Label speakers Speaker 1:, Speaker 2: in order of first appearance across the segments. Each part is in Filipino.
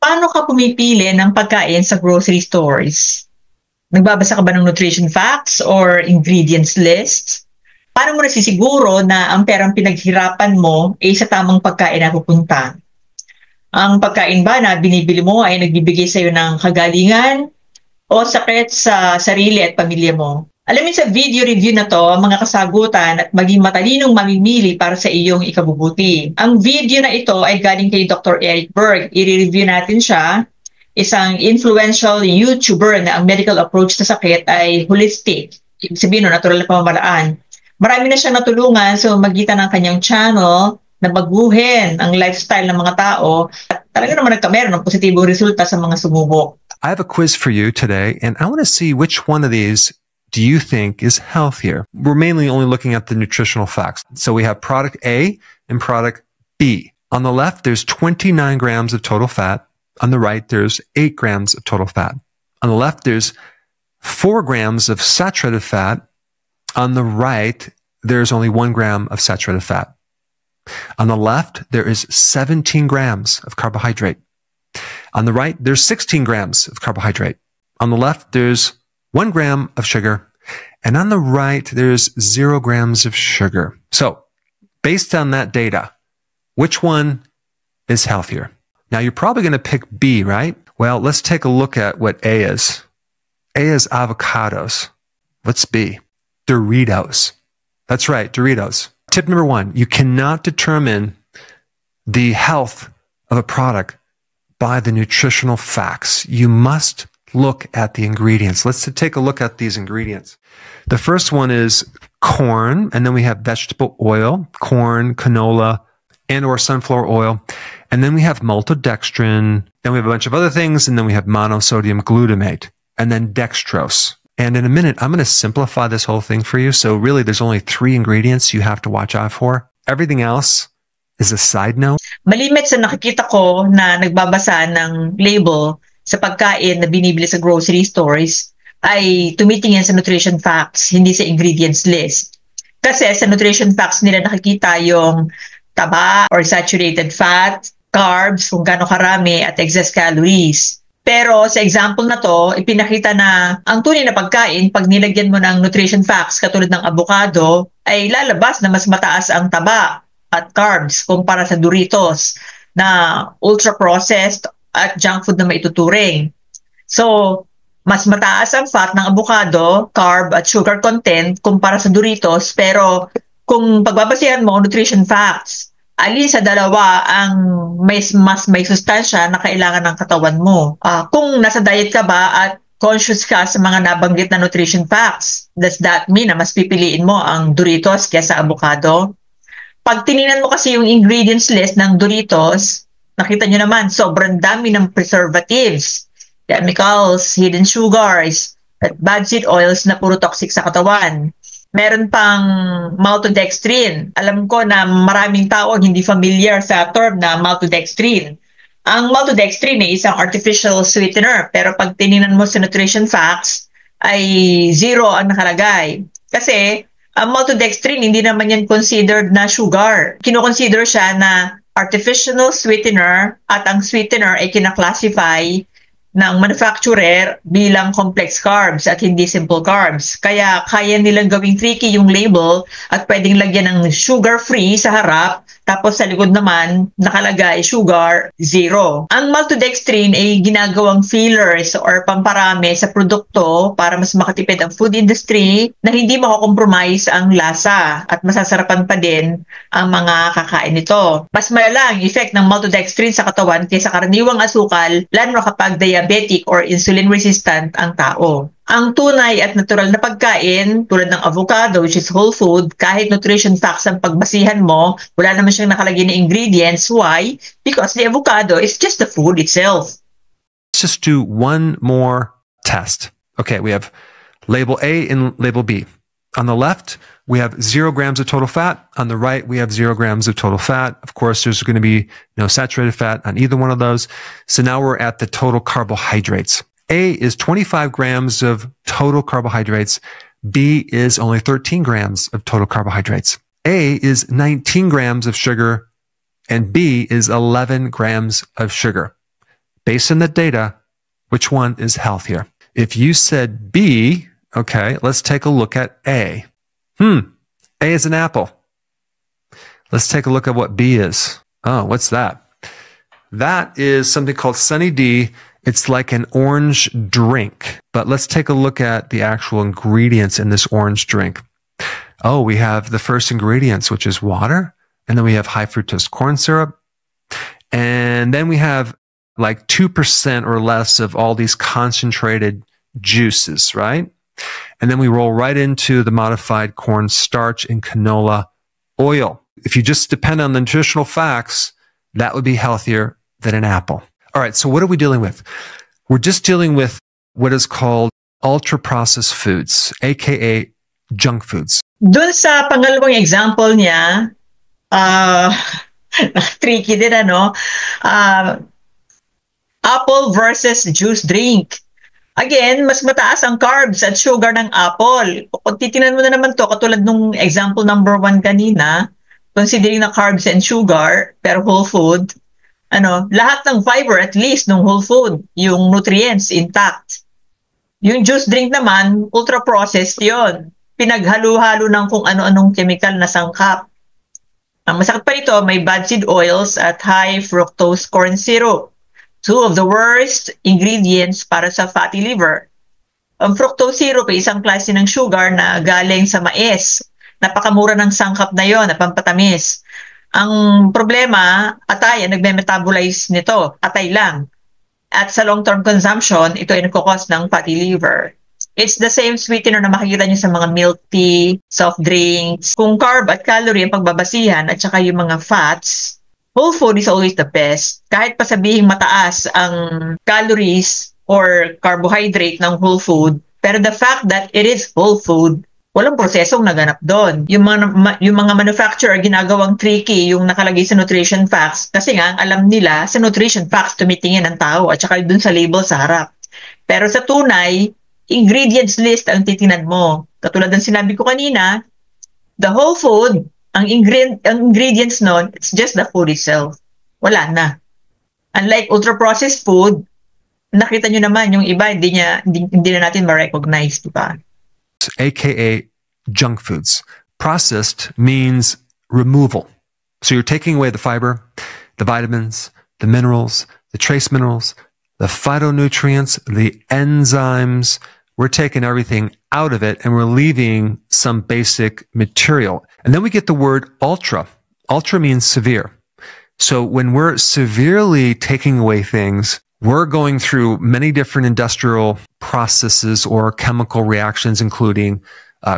Speaker 1: Paano ka pumipili ng pagkain sa grocery stores? Nagbabasa ka ba ng nutrition facts or ingredients lists? Paano mo nasisiguro na ang perang pinaghirapan mo ay sa tamang pagkain na pupunta? Ang pagkain ba na binibili mo ay nagbibigay sa'yo ng kagalingan o sakit sa sarili at pamilya mo? Alamin sa video review na to ang mga kasagutan at maging matalinong mamimili para sa iyong ikabubuti. Ang video na ito ay galing kay Dr. Eric Berg. I-review natin siya. Isang influential YouTuber na ang medical approach sa sakit ay holistic. Ibig sabihin, natural na pamamaraan. Marami na siyang natulungan sa magitan ng kanyang channel na baguhin ang lifestyle ng mga tao at talaga naman nagkameron ng positibong resulta sa mga sumubok.
Speaker 2: I have a quiz for you today, and I want to see which one of these do you think is healthier? We're mainly only looking at the nutritional facts. So we have product A and product B. On the left, there's 29 grams of total fat. On the right, there's 8 grams of total fat. On the left, there's 4 grams of saturated fat. On the right, there's only 1 gram of saturated fat. On the left, there is 17 grams of carbohydrate. On the right, there's 16 grams of carbohydrate. On the left, there's 1 gram of sugar. And on the right, there's 0 grams of sugar. So, based on that data, which one is healthier? Now, you're probably going to pick B, right? Well, let's take a look at what A is. A is avocados. What's B? Doritos. That's right, Doritos. Tip number 1, you cannot determine the health of a product by the nutritional facts. You must look at the ingredients. Let's take a look at these ingredients. The first one is corn, and then we have vegetable oil, corn, canola, and or sunflower oil. And then we have maltodextrin. Then we have a bunch of other things, and then we have monosodium glutamate, and then dextrose. And in a minute, I'm going to simplify this whole thing for you. So really, there's only 3 ingredients you have to watch out for. Everything else is a side note.
Speaker 1: Malimit sa nakikita ko na nagbabasa ng label sa pagkain na binibili sa grocery stores ay tumitingin sa nutrition facts, hindi sa ingredients list. Kasi sa nutrition facts nila nakikita yung taba or saturated fat, carbs, kung gaano karami, at excess calories. Pero sa example na to, ipinakita na ang tunay na pagkain, pag nilagyan mo ng nutrition facts katulad ng avocado, ay lalabas na mas mataas ang taba at carbs kumpara sa Doritos na ultra-processed at junk food na maituturing. So, mas mataas ang fat ng avocado, carb at sugar content kumpara sa Doritos, pero kung pagbabasihan mo nutrition facts, alin sa dalawa ang mas may sustansya na kailangan ng katawan mo. Kung nasa diet ka ba at conscious ka sa mga nabanggit na nutrition facts, does that mean na mas pipiliin mo ang Doritos kaysa avocado? Pag tinignan mo kasi yung ingredients list ng Doritos, nakita nyo naman, sobrang dami ng preservatives, chemicals, hidden sugars, at bad seed oils na puro toxic sa katawan. Meron pang maltodextrin. Alam ko na maraming tao hindi familiar sa term na maltodextrin. Ang maltodextrin ay isang artificial sweetener, pero pag tinignan mo sa nutrition facts, ay 0 ang nakalagay. Kasi ang maltodextrin, hindi naman yan considered na sugar. Kino-consider siya na artificial sweetener at ang sweetener ay kinaklasify ng manufacturer bilang complex carbs at hindi simple carbs. Kaya kaya nilang gawing tricky yung label at pwedeng lagyan ng sugar-free sa harap, tapos sa likod naman nakalagay sugar 0. Ang maltodextrin ay ginagawang fillers or pamparami sa produkto para mas makatipid ang food industry na hindi makakompromise ang lasa at masasarapan pa din ang mga kakain nito. Mas malala ang effect ng maltodextrin sa katawan kaysa karaniwang asukal, lalo kapag diabetic or insulin resistant ang tao. Ang tunay at natural na pagkain tulad ng avocado, which is whole food, kahit nutrition facts ang pagbasihan mo, wala naman siyang nakalagay na ingredients. Why? Because the avocado is just the food itself.
Speaker 2: Let's just do one more test. Okay, we have label A and label B. On the left, we have 0 grams of total fat. On the right, we have 0 grams of total fat. Of course, there's going to be no saturated fat on either one of those. So now we're at the total carbohydrates. A is 25 grams of total carbohydrates. B is only 13 grams of total carbohydrates. A is 19 grams of sugar, and B is 11 grams of sugar. based on the data, which one is healthier? If you said B, okay, let's take a look at A. A is an apple. Let's take a look at what B is. Oh, what's that? That is something called Sunny D. It's like an orange drink. But let's take a look at the actual ingredients in this orange drink. Oh, we have the first ingredients, which is water. And then we have high fructose corn syrup. And then we have like 2% or less of all these concentrated juices, right? And then we roll right into the modified corn starch and canola oil. If you just depend on the nutritional facts, that would be healthier than an apple. All right, so what are we dealing with? We're just dealing with what is called ultra-processed foods, aka junk foods.
Speaker 1: Doon sa pangalawang example niya, tricky din ano, apple versus juice drink. Again, mas mataas ang carbs at sugar ng apple. Kung titingnan mo na naman to, katulad nung example number 1 kanina, considering na carbs and sugar per whole food, lahat ng fiber at least ng whole food, yung nutrients intact. Yung juice drink naman, ultra-processed yon. Pinaghalo-halo ng kung ano-anong chemical na sangkap. Ang masakit pa nito, may bad seed oils at high fructose corn syrup. 2 of the worst ingredients para sa fatty liver. Ang fructose syrup ay isang klase ng sugar na galing sa mais. Napakamura ng sangkap na yon, na pampatamis. Ang problema, atay ang nagme-metabolize nito, atay lang. At sa long-term consumption, ito ay nagkukos ng fatty liver. It's the same sweetener na makikita niyo sa mga milk tea, soft drinks. Kung carb at calorie ang pagbabasihan at saka yung mga fats, whole food is always the best. Kahit pa sabihing mataas ang calories or carbohydrate ng whole food, pero the fact that it is whole food, walang prosesong naganap doon. Yung mga manufacturer ginagawang tricky yung nakalagay sa nutrition facts kasi nga alam nila sa nutrition facts tumitingin ang tao at saka dun sa label sa harap. Pero sa tunay, ingredients list ang titingnan mo. Katulad ng sinabi ko kanina, the whole food, ang ingredients nun, it's just the food itself. Wala na. Unlike ultra-processed food, nakita nyo naman yung iba, hindi na natin ma-recognize, di ba?
Speaker 2: AKA junk foods. Processed means removal. So you're taking away the fiber, the vitamins, the minerals, the trace minerals, the phytonutrients, the enzymes. We're taking everything out of it and we're leaving some basic material. And then we get the word ultra. Ultra means severe. So when we're severely taking away things, we're going through many different industrial processes or chemical reactions, including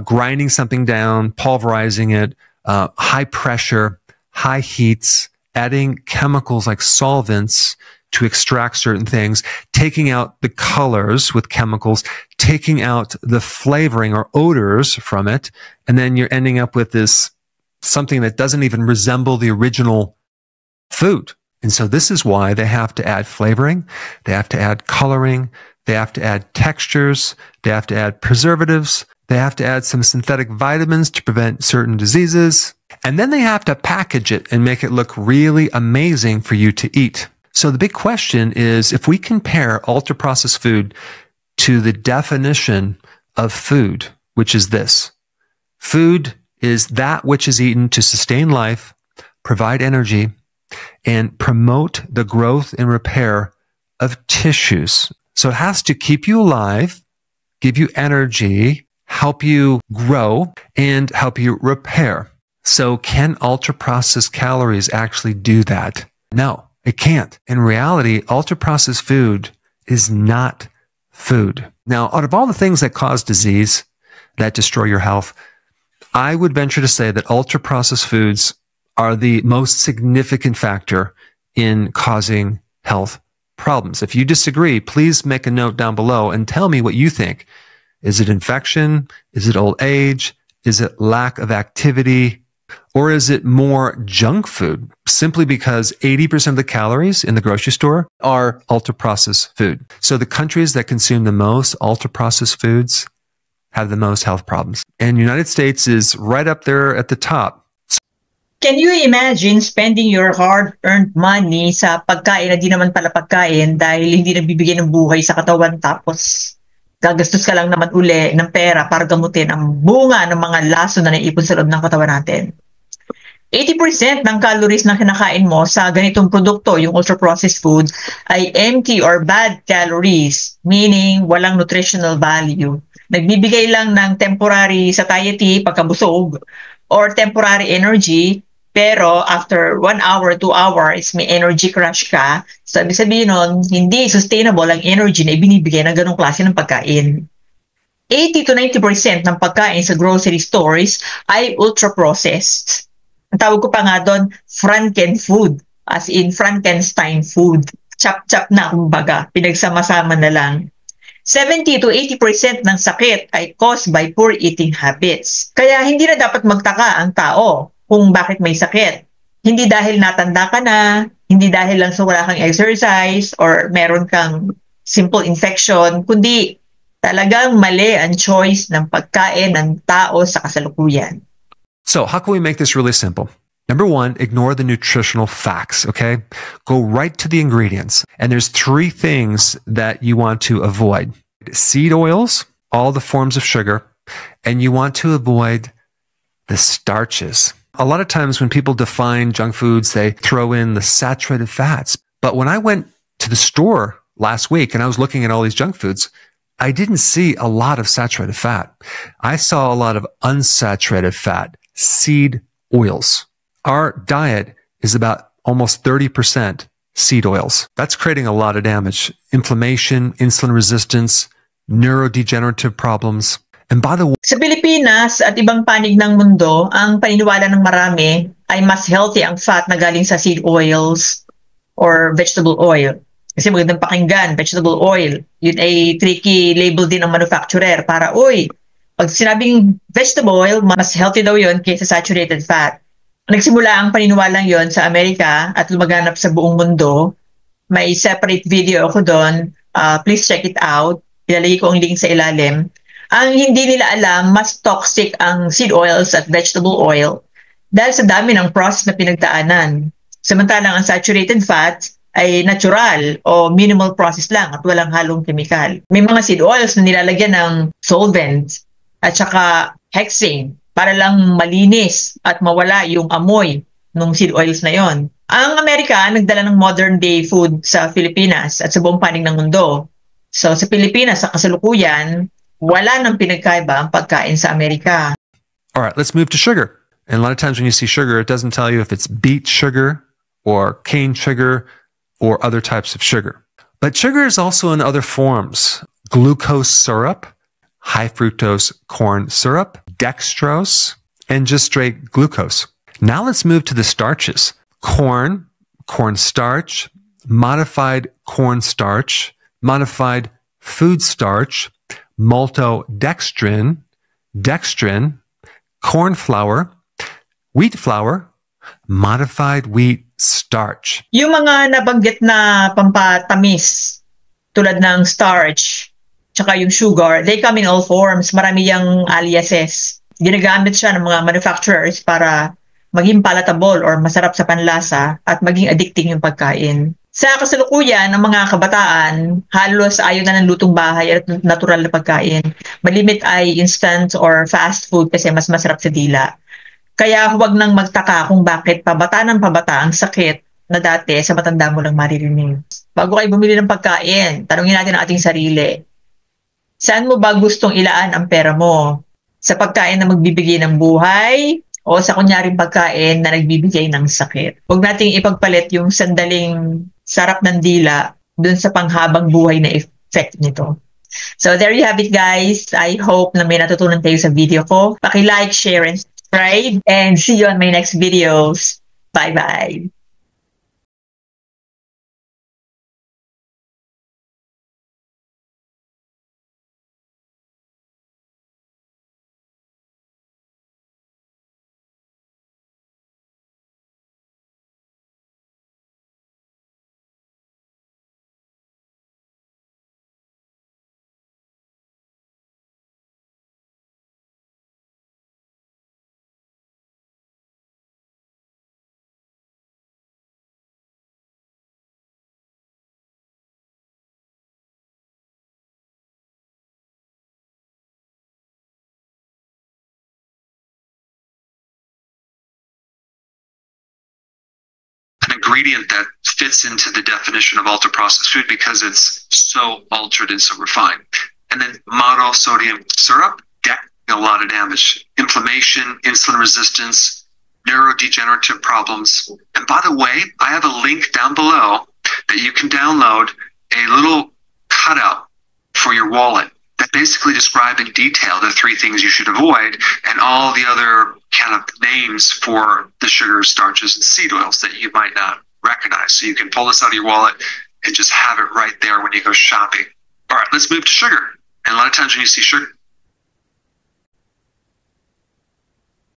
Speaker 2: grinding something down, pulverizing it, high pressure, high heats, adding chemicals like solvents to extract certain things, taking out the colors with chemicals, taking out the flavoring or odors from it, and then you're ending up with this something that doesn't even resemble the original food. And so this is why they have to add flavoring, they have to add coloring, they have to add textures, they have to add preservatives, they have to add some synthetic vitamins to prevent certain diseases, and then they have to package it and make it look really amazing for you to eat. So the big question is, if we compare ultra-processed food to the definition of food, which is this: food is that which is eaten to sustain life, provide energy, and promote the growth and repair of tissues. So it has to keep you alive, give you energy, help you grow, and help you repair. So can ultra-processed calories actually do that? No, it can't. In reality, ultra-processed food is not food. Now, out of all the things that cause disease, that destroy your health, I would venture to say that ultra-processed foods are the most significant factor in causing health problems. If you disagree, please make a note down below and tell me what you think. Is it infection? Is it old age? Is it lack of activity? Or is it more junk food? Simply because 80% of the calories in the grocery store are ultra-processed food. So the countries that consume the most ultra-processed foods have the most health problems. And the United States is right up there at the top.
Speaker 1: Can you imagine spending your hard-earned money sa pagkain na di naman pala pagkain dahil hindi nagbibigay ng buhay sa katawan, tapos gagastos ka lang naman uli ng pera para gamutin ang bunga ng mga lason na naipon sa loob ng katawan natin? 80% ng calories na kinakain mo sa ganitong produkto, yung ultra-processed food, ay empty or bad calories, meaning walang nutritional value. Nagbibigay lang ng temporary satiety, pagkabusog, or temporary energy, pero after 1 hour, 2 hours, may energy crash ka. So, ibig sabihin nun, hindi sustainable ang energy na ibinibigay ng ganong klase ng pagkain. 80 to 90% ng pagkain sa grocery stores ay ultra-processed. Ang tawag ko pa nga doon, Franken food, as in Frankenstein food. Chop-chop na, kumbaga, pinagsama-sama na lang. 70 to 80% ng sakit ay caused by poor eating habits. Kaya hindi na dapat magtaka ang tao kung bakit may sakit. Hindi dahil natanda ka na, hindi dahil lang sa wala kang exercise or meron kang simple infection, kundi talagang mali ang choice ng pagkain ng tao sa kasalukuyan.
Speaker 2: So how can we make this really simple? Number one, ignore the nutritional facts, okay? Go right to the ingredients. And there's 3 things that you want to avoid. Seed oils, all the forms of sugar, and you want to avoid the starches. A lot of times when people define junk foods, they throw in the saturated fats. But when I went to the store last week and I was looking at all these junk foods, I didn't see a lot of saturated fat. I saw a lot of unsaturated fat, seed oils. Our diet is about almost 30% seed oils. That's creating a lot of damage. Inflammation, insulin resistance, neurodegenerative problems. And by the way,
Speaker 1: sa Pilipinas at ibang panig ng mundo, ang paniniwala ng marami ay mas healthy ang fat na galing sa seed oils or vegetable oil. Kasi magandang pakinggan, vegetable oil. Yun ay tricky label din ng manufacturer para, pag sinabing vegetable oil, mas healthy daw yun kaysa saturated fat. Nagsimula ang paniniwalang yon sa Amerika at lumaganap sa buong mundo. May separate video ako doon. Please check it out. Ilalagay ko ang link sa ilalim. Ang hindi nila alam, mas toxic ang seed oils at vegetable oil dahil sa dami ng process na pinagdaanan. Samantalang ang saturated fats ay natural o minimal process lang at walang halong chemical. May mga seed oils na nilalagyan ng solvents at saka hexane para lang malinis at mawala yung amoy ng seed oils na yon. Ang Amerika nagdala ng modern day food sa Pilipinas at sa buong panig ng mundo. So sa Pilipinas, sa kasalukuyan, wala nang pinagkaiba ang pagkain sa Amerika.
Speaker 2: all right, let's move to sugar. And a lot of times when you see sugar, it doesn't tell you if it's beet sugar or cane sugar or other types of sugar. But sugar is also in other forms. Glucose syrup, high fructose corn syrup, dextrose, and just straight glucose. Now let's move to the starches. Corn, corn starch, modified food starch, maltodextrin, dextrin, corn flour, wheat flour, modified wheat starch.
Speaker 1: Yung mga nabanggit na pampatamis tulad ng starch, tsaka yung sugar, they come in all forms. Marami yung aliases. Ginagamit siya ng mga manufacturers para maging palatable or masarap sa panlasa at maging addicting yung pagkain. Sa kasalukuyan, ang mga kabataan, halos ayaw na ng lutong bahay at natural na pagkain. Malimit ay instant or fast food kasi mas masarap sa dila. Kaya huwag nang magtaka kung bakit pabata ng pabata ang sakit na dati sa matanda mo lang maririnig. Bago kayo bumili ng pagkain, tanungin natin ang ating sarili. Saan mo ba gustong ilaan ang pera mo? Sa pagkain na magbibigay ng buhay o sa kunyaring pagkain na nagbibigay ng sakit? Huwag nating ipagpalit yung sandaling sarap ng dila dun sa panghabang buhay na effect nito. So there you have it, guys. I hope na may natutunan kayo sa video ko. Paki-like, share, and subscribe. And see you on my next videos. Bye-bye.
Speaker 3: ingredient that fits into the definition of ultra-processed food because it's so altered and so refined. And then monosodium syrup, a lot of damage, inflammation, insulin resistance, neurodegenerative problems. And by the way, I have a link down below that you can download a little cutout for your wallet that basically describe in detail the 3 things you should avoid and all the other kind of names for the sugars, starches, and seed oils that you might not recognize. So you can pull this out of your wallet and just have it right there when you go shopping. All right, let's move to sugar. And a lot of times when you see sugar,